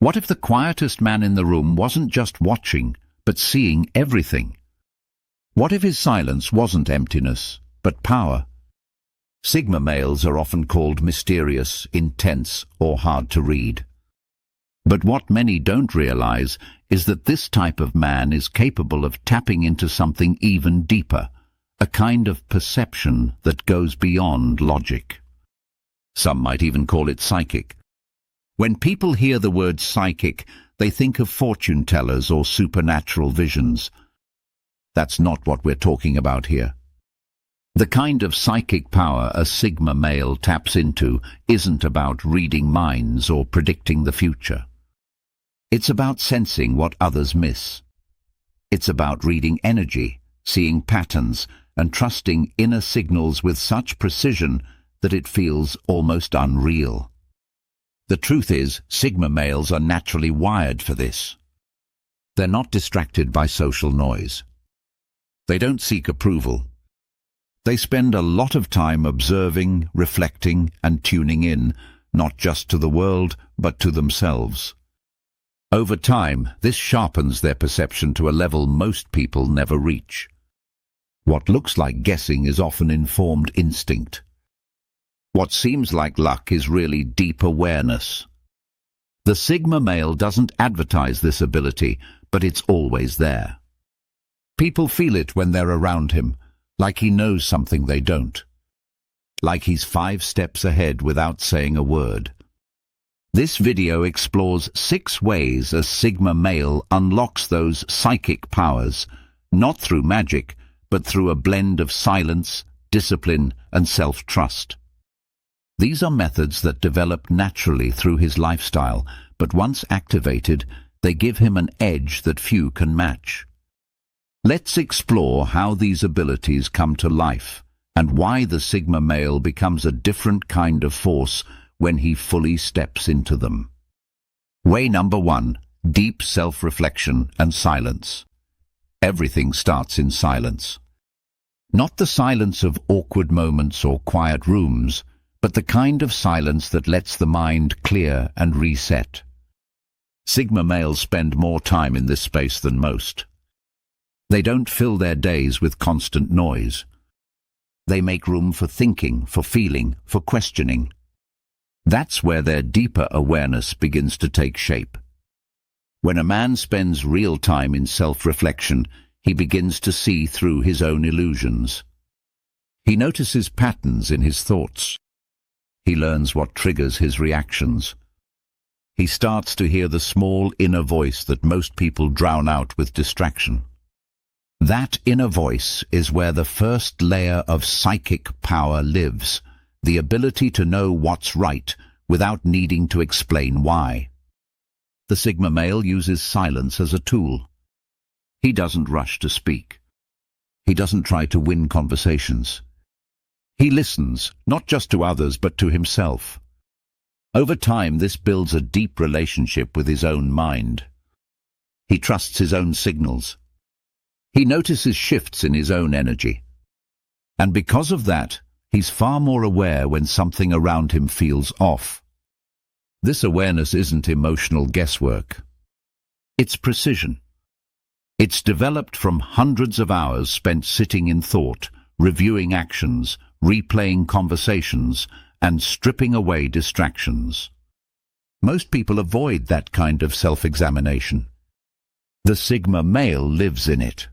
What if the quietest man in the room wasn't just watching, but seeing everything? What if his silence wasn't emptiness, but power? Sigma males are often called mysterious, intense, or hard to read. But what many don't realize is that this type of man is capable of tapping into something even deeper, a kind of perception that goes beyond logic. Some might even call it psychic. When people hear the word psychic, they think of fortune tellers or supernatural visions. That's not what we're talking about here. The kind of psychic power a Sigma male taps into isn't about reading minds or predicting the future. It's about sensing what others miss. It's about reading energy, seeing patterns, and trusting inner signals with such precision that it feels almost unreal. The truth is, Sigma males are naturally wired for this. They're not distracted by social noise. They don't seek approval. They spend a lot of time observing, reflecting, and tuning in, not just to the world, but to themselves. Over time, this sharpens their perception to a level most people never reach. What looks like guessing is often informed instinct. What seems like luck is really deep awareness. The Sigma male doesn't advertise this ability, but it's always there. People feel it when they're around him, like he knows something they don't. Like he's 5 steps ahead without saying a word. This video explores 6 ways a Sigma male unlocks those psychic powers, not through magic, but through a blend of silence, discipline, and self-trust. These are methods that develop naturally through his lifestyle, but once activated, they give him an edge that few can match. Let's explore how these abilities come to life, and why the Sigma male becomes a different kind of force when he fully steps into them. Way number 1, deep self-reflection and silence. Everything starts in silence. Not the silence of awkward moments or quiet rooms, but the kind of silence that lets the mind clear and reset. Sigma males spend more time in this space than most. They don't fill their days with constant noise. They make room for thinking, for feeling, for questioning. That's where their deeper awareness begins to take shape. When a man spends real time in self-reflection, he begins to see through his own illusions. He notices patterns in his thoughts. He learns what triggers his reactions. He starts to hear the small inner voice that most people drown out with distraction. That inner voice is where the first layer of psychic power lives, the ability to know what's right without needing to explain why. The Sigma male uses silence as a tool. He doesn't rush to speak. He doesn't try to win conversations. He listens, not just to others, but to himself. Over time, this builds a deep relationship with his own mind. He trusts his own signals. He notices shifts in his own energy. And because of that, he's far more aware when something around him feels off. This awareness isn't emotional guesswork. It's precision. It's developed from hundreds of hours spent sitting in thought, reviewing actions, replaying conversations, and stripping away distractions. Most people avoid that kind of self-examination. The Sigma male lives in it.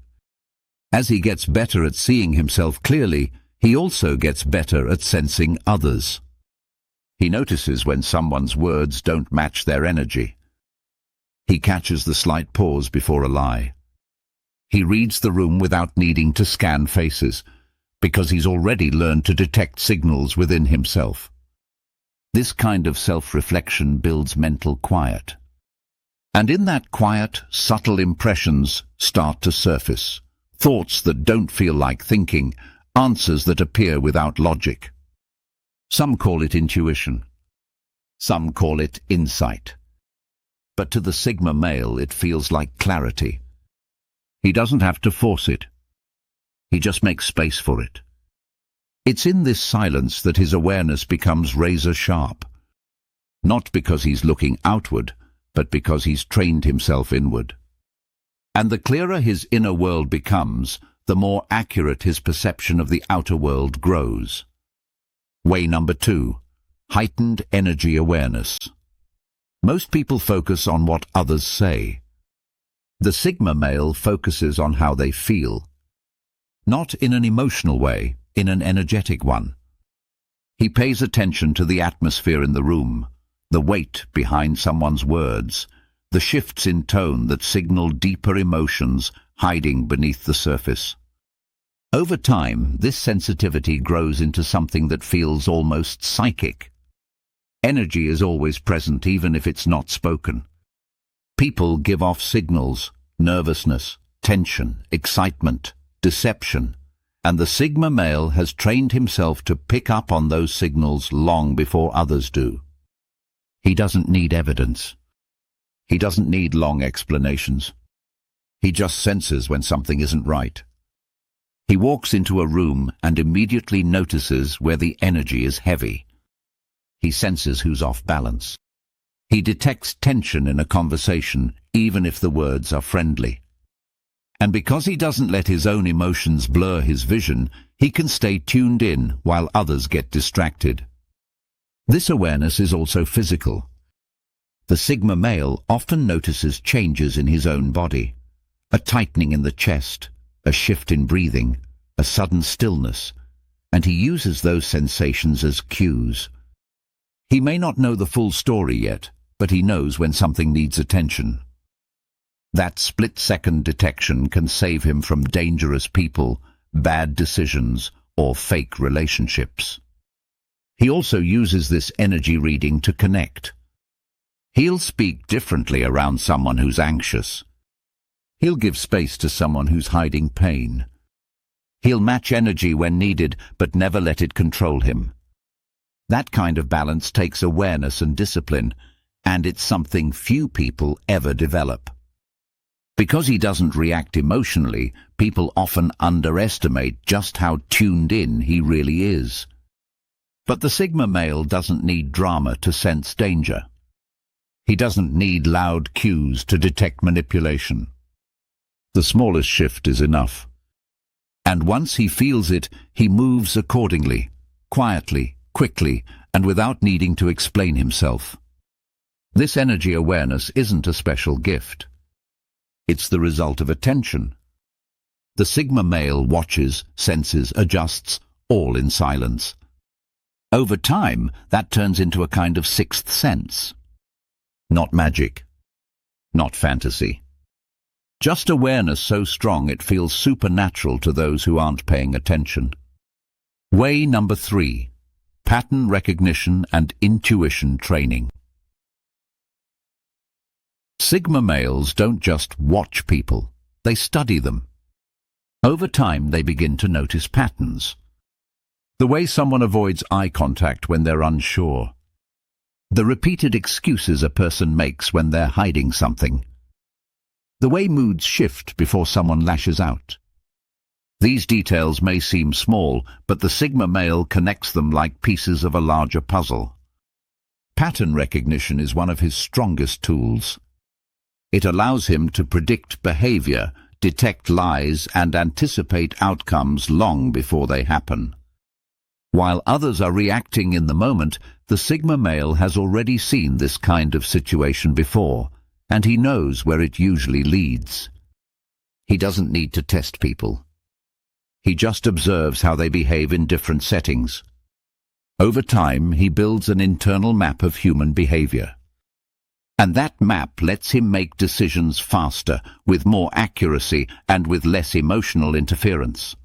As he gets better at seeing himself clearly, he also gets better at sensing others. He notices when someone's words don't match their energy. He catches the slight pause before a lie. He reads the room without needing to scan faces, because he's already learned to detect signals within himself. This kind of self-reflection builds mental quiet. And in that quiet, subtle impressions start to surface. Thoughts that don't feel like thinking, answers that appear without logic. Some call it intuition. Some call it insight. But to the Sigma male, it feels like clarity. He doesn't have to force it. He just makes space for it. It's in this silence that his awareness becomes razor sharp. Not because he's looking outward, but because he's trained himself inward. And the clearer his inner world becomes, the more accurate his perception of the outer world grows. Way number 2. Heightened energy awareness. Most people focus on what others say. The Sigma male focuses on how they feel. Not in an emotional way, in an energetic one. He pays attention to the atmosphere in the room, the weight behind someone's words, the shifts in tone that signal deeper emotions hiding beneath the surface. Over time, this sensitivity grows into something that feels almost psychic. Energy is always present even if it's not spoken. People give off signals: nervousness, tension, excitement, deception, and the Sigma male has trained himself to pick up on those signals long before others do. He doesn't need evidence. He doesn't need long explanations. He just senses when something isn't right. He walks into a room and immediately notices where the energy is heavy. He senses who's off balance. He detects tension in a conversation, even if the words are friendly. And because he doesn't let his own emotions blur his vision, he can stay tuned in while others get distracted. This awareness is also physical. The Sigma male often notices changes in his own body: a tightening in the chest, a shift in breathing, a sudden stillness, and he uses those sensations as cues. He may not know the full story yet, but he knows when something needs attention. That split-second detection can save him from dangerous people, bad decisions, or fake relationships. He also uses this energy reading to connect. He'll speak differently around someone who's anxious. He'll give space to someone who's hiding pain. He'll match energy when needed, but never let it control him. That kind of balance takes awareness and discipline, and it's something few people ever develop. Because he doesn't react emotionally, people often underestimate just how tuned in he really is. But the Sigma male doesn't need drama to sense danger. He doesn't need loud cues to detect manipulation. The smallest shift is enough. And once he feels it, he moves accordingly, quietly, quickly, and without needing to explain himself. This energy awareness isn't a special gift. It's the result of attention. The Sigma male watches, senses, adjusts, all in silence. Over time, that turns into a kind of sixth sense. Not magic. Not fantasy. Just awareness so strong it feels supernatural to those who aren't paying attention. Way number 3. Pattern recognition and intuition training. Sigma males don't just watch people, they study them. Over time, they begin to notice patterns. The way someone avoids eye contact when they're unsure. The repeated excuses a person makes when they're hiding something. The way moods shift before someone lashes out. These details may seem small, but the Sigma male connects them like pieces of a larger puzzle. Pattern recognition is one of his strongest tools. It allows him to predict behavior, detect lies, and anticipate outcomes long before they happen. While others are reacting in the moment, the Sigma male has already seen this kind of situation before, and he knows where it usually leads. He doesn't need to test people. He just observes how they behave in different settings. Over time, he builds an internal map of human behavior. And that map lets him make decisions faster, with more accuracy, and with less emotional interference.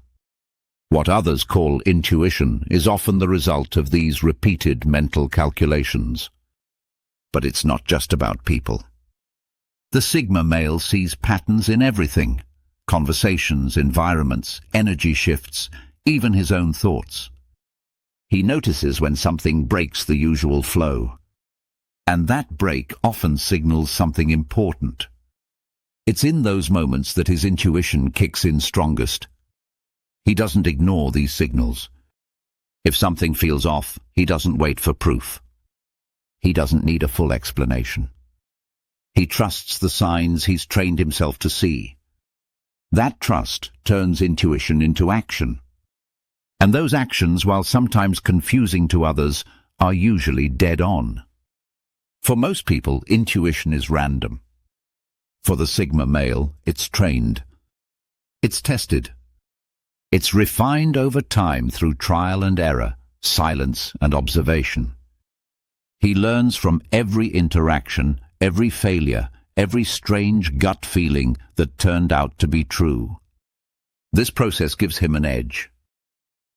What others call intuition is often the result of these repeated mental calculations. But it's not just about people. The Sigma male sees patterns in everything: conversations, environments, energy shifts, even his own thoughts. He notices when something breaks the usual flow. And that break often signals something important. It's in those moments that his intuition kicks in strongest. He doesn't ignore these signals. If something feels off, he doesn't wait for proof. He doesn't need a full explanation. He trusts the signs he's trained himself to see. That trust turns intuition into action. And those actions, while sometimes confusing to others, are usually dead on. For most people, intuition is random. For the Sigma male, it's trained. It's tested. It's refined over time through trial and error, silence and observation. He learns from every interaction, every failure, every strange gut feeling that turned out to be true. This process gives him an edge.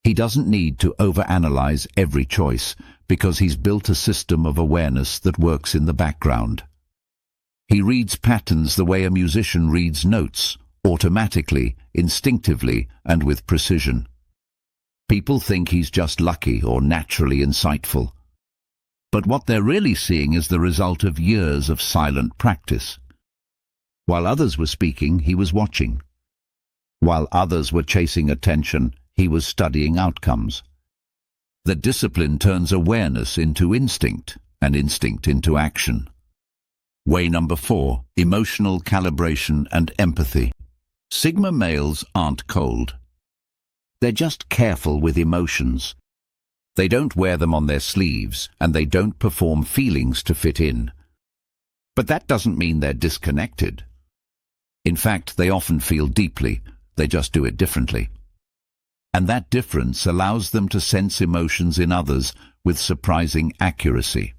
He doesn't need to overanalyze every choice because he's built a system of awareness that works in the background. He reads patterns the way a musician reads notes, automatically, instinctively, and with precision. People think he's just lucky or naturally insightful. But what they're really seeing is the result of years of silent practice. While others were speaking, he was watching. While others were chasing attention, he was studying outcomes. The discipline turns awareness into instinct, and instinct into action. Way number 4, emotional calibration and empathy. Sigma males aren't cold. They're just careful with emotions. They don't wear them on their sleeves, and they don't perform feelings to fit in. But that doesn't mean they're disconnected. In fact, they often feel deeply, they just do it differently. And that difference allows them to sense emotions in others with surprising accuracy.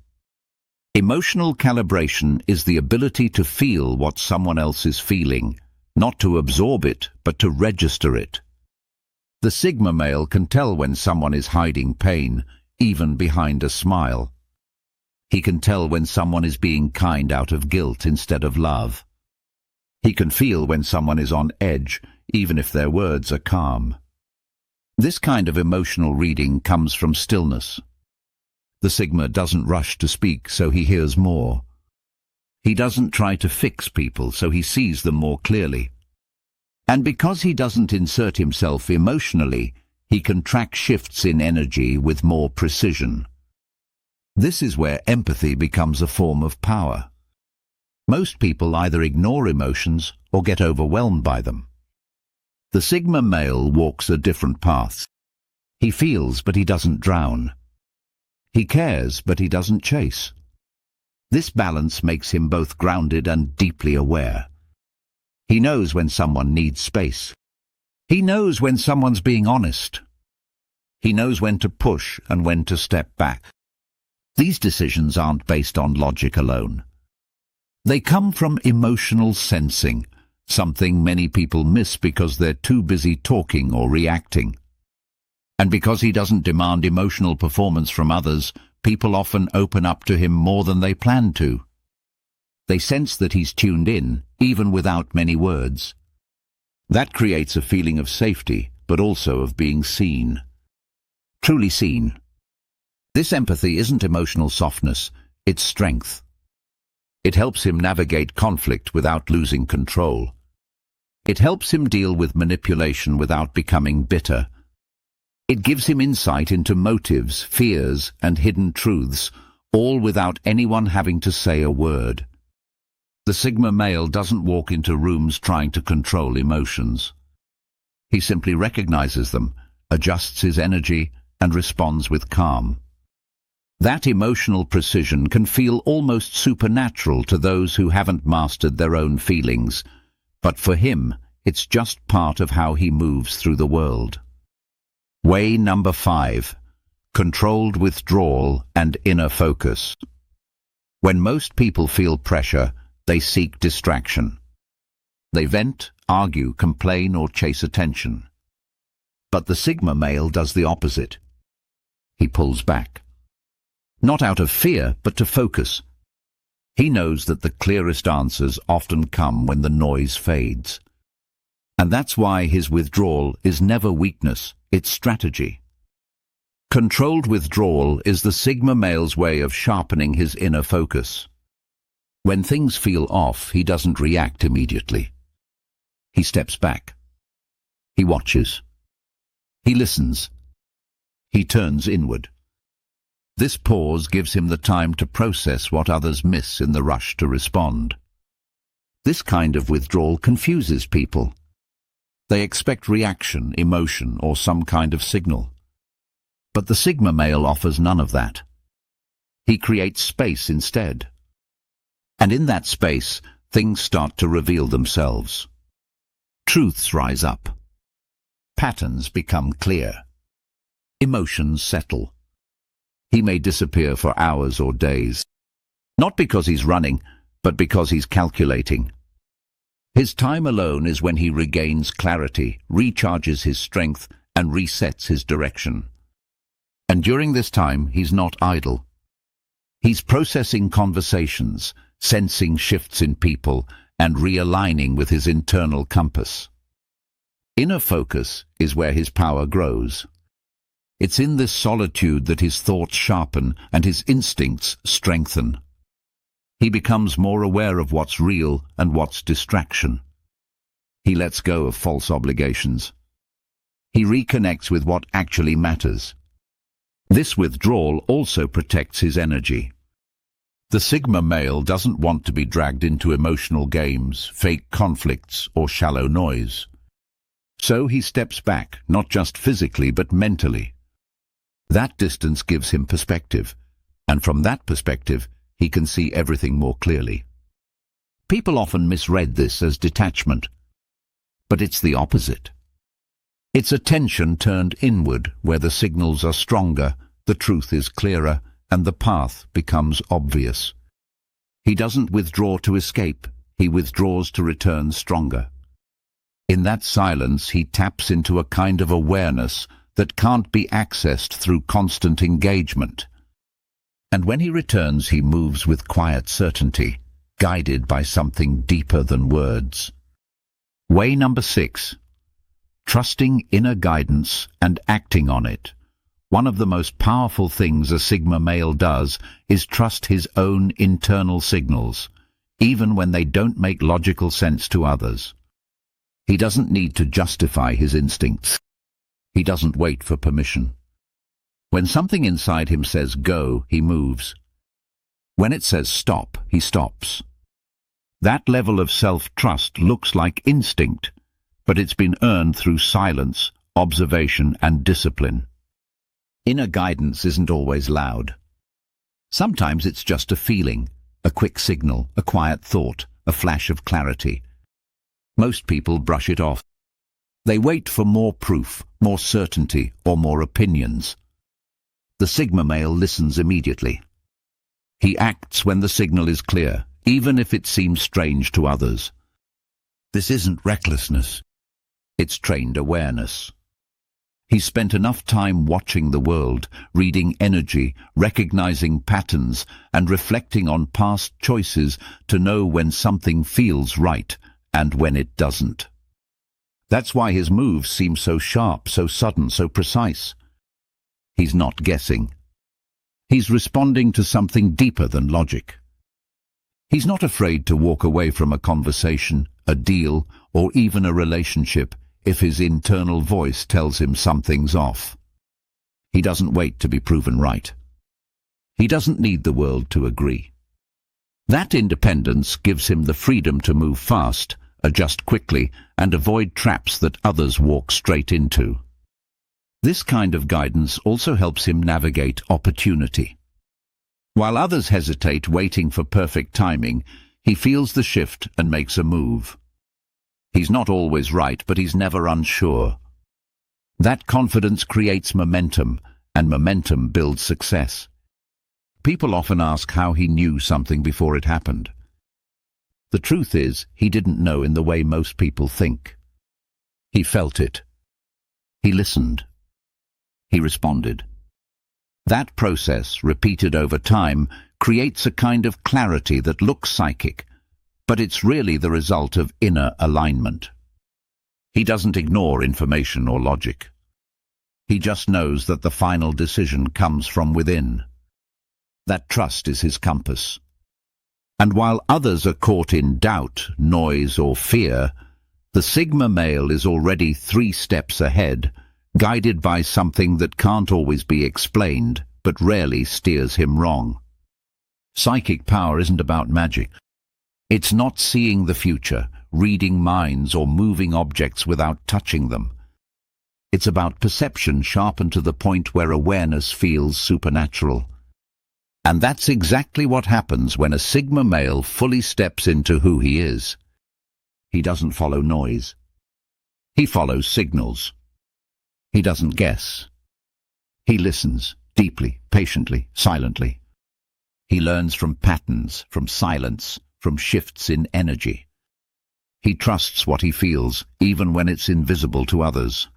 Emotional calibration is the ability to feel what someone else is feeling, not to absorb it, but to register it. The Sigma male can tell when someone is hiding pain, even behind a smile. He can tell when someone is being kind out of guilt instead of love. He can feel when someone is on edge, even if their words are calm. This kind of emotional reading comes from stillness. The Sigma doesn't rush to speak, so he hears more. He doesn't try to fix people, so he sees them more clearly. And because he doesn't insert himself emotionally, he can track shifts in energy with more precision. This is where empathy becomes a form of power. Most people either ignore emotions or get overwhelmed by them. The Sigma male walks a different path. He feels, but he doesn't drown. He cares, but he doesn't chase. This balance makes him both grounded and deeply aware. He knows when someone needs space. He knows when someone's being honest. He knows when to push and when to step back. These decisions aren't based on logic alone. They come from emotional sensing, something many people miss because they're too busy talking or reacting. And because he doesn't demand emotional performance from others, people often open up to him more than they plan to. They sense that he's tuned in, even without many words. That creates a feeling of safety, but also of being seen. Truly seen. This empathy isn't emotional softness, it's strength. It helps him navigate conflict without losing control. It helps him deal with manipulation without becoming bitter. It gives him insight into motives, fears, and hidden truths, all without anyone having to say a word. The Sigma male doesn't walk into rooms trying to control emotions. He simply recognizes them, adjusts his energy, and responds with calm. That emotional precision can feel almost supernatural to those who haven't mastered their own feelings, but for him, it's just part of how he moves through the world. Way number 5. Controlled withdrawal and inner focus. When most people feel pressure, they seek distraction. They vent, argue, complain, or chase attention. But the Sigma male does the opposite. He pulls back. Not out of fear, but to focus. He knows that the clearest answers often come when the noise fades. And that's why his withdrawal is never weakness, it's strategy. Controlled withdrawal is the Sigma male's way of sharpening his inner focus. When things feel off, he doesn't react immediately. He steps back. He watches. He listens. He turns inward. This pause gives him the time to process what others miss in the rush to respond. This kind of withdrawal confuses people. They expect reaction, emotion, or some kind of signal. But the Sigma male offers none of that. He creates space instead. And in that space, things start to reveal themselves. Truths rise up. Patterns become clear. Emotions settle. He may disappear for hours or days. Not because he's running, but because he's calculating. His time alone is when he regains clarity, recharges his strength, and resets his direction. And during this time, he's not idle. He's processing conversations, sensing shifts in people, and realigning with his internal compass. Inner focus is where his power grows. It's in this solitude that his thoughts sharpen and his instincts strengthen. He becomes more aware of what's real and what's distraction. He lets go of false obligations. He reconnects with what actually matters. This withdrawal also protects his energy. The Sigma male doesn't want to be dragged into emotional games, fake conflicts, or shallow noise. So he steps back, not just physically but mentally. That distance gives him perspective, and from that perspective, he can see everything more clearly. People often misread this as detachment, but it's the opposite. It's attention turned inward, where the signals are stronger, the truth is clearer, and the path becomes obvious. He doesn't withdraw to escape, he withdraws to return stronger. In that silence, he taps into a kind of awareness that can't be accessed through constant engagement. And when he returns, he moves with quiet certainty, guided by something deeper than words. Way number 6. Trusting inner guidance and acting on it. One of the most powerful things a Sigma male does is trust his own internal signals, even when they don't make logical sense to others. He doesn't need to justify his instincts. He doesn't wait for permission. When something inside him says go, he moves. When it says stop, he stops. That level of self-trust looks like instinct, but it's been earned through silence, observation, and discipline. Inner guidance isn't always loud. Sometimes it's just a feeling, a quick signal, a quiet thought, a flash of clarity. Most people brush it off. They wait for more proof, more certainty, or more opinions. The Sigma male listens immediately. He acts when the signal is clear, even if it seems strange to others. This isn't recklessness. It's trained awareness. He's spent enough time watching the world, reading energy, recognizing patterns, and reflecting on past choices to know when something feels right and when it doesn't. That's why his moves seem so sharp, so sudden, so precise. He's not guessing. He's responding to something deeper than logic. He's not afraid to walk away from a conversation, a deal, or even a relationship if his internal voice tells him something's off. He doesn't wait to be proven right. He doesn't need the world to agree. That independence gives him the freedom to move fast, adjust quickly, and avoid traps that others walk straight into. This kind of guidance also helps him navigate opportunity. While others hesitate, waiting for perfect timing, he feels the shift and makes a move. He's not always right, but he's never unsure. That confidence creates momentum, and momentum builds success. People often ask how he knew something before it happened. The truth is, he didn't know in the way most people think. He felt it. He listened. He responded. That process, repeated over time, creates a kind of clarity that looks psychic, but it's really the result of inner alignment. He doesn't ignore information or logic. He just knows that the final decision comes from within. That trust is his compass. And while others are caught in doubt, noise, or fear, the Sigma male is already 3 steps ahead, guided by something that can't always be explained, but rarely steers him wrong. Psychic power isn't about magic. It's not seeing the future, reading minds, or moving objects without touching them. It's about perception sharpened to the point where awareness feels supernatural. And that's exactly what happens when a Sigma male fully steps into who he is. He doesn't follow noise. He follows signals. He doesn't guess. He listens, deeply, patiently, silently. He learns from patterns, from silence, from shifts in energy. He trusts what he feels, even when it's invisible to others.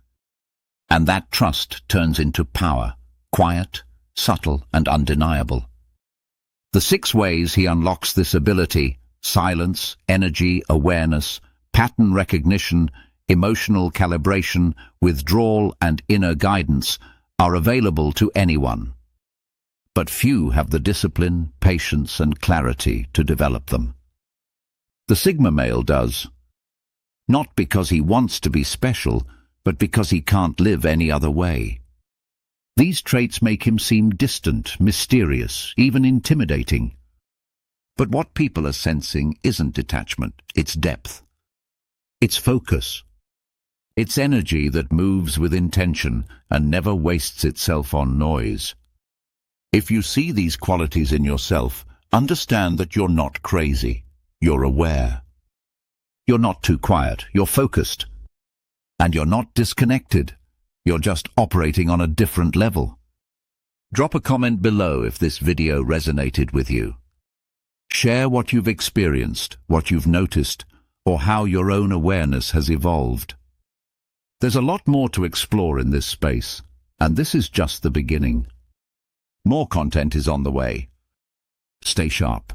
And that trust turns into power, quiet, subtle, and undeniable. The 6 ways he unlocks this ability: silence, energy, awareness, pattern recognition, emotional calibration, withdrawal, and inner guidance, are available to anyone. But few have the discipline, patience, and clarity to develop them. The Sigma male does. Not because he wants to be special, but because he can't live any other way. These traits make him seem distant, mysterious, even intimidating. But what people are sensing isn't detachment, it's depth. It's focus. It's energy that moves with intention and never wastes itself on noise. If you see these qualities in yourself, understand that you're not crazy. You're aware. You're not too quiet, you're focused. And you're not disconnected. You're just operating on a different level. Drop a comment below if this video resonated with you. Share what you've experienced, what you've noticed, or how your own awareness has evolved. There's a lot more to explore in this space, and this is just the beginning. More content is on the way. Stay sharp.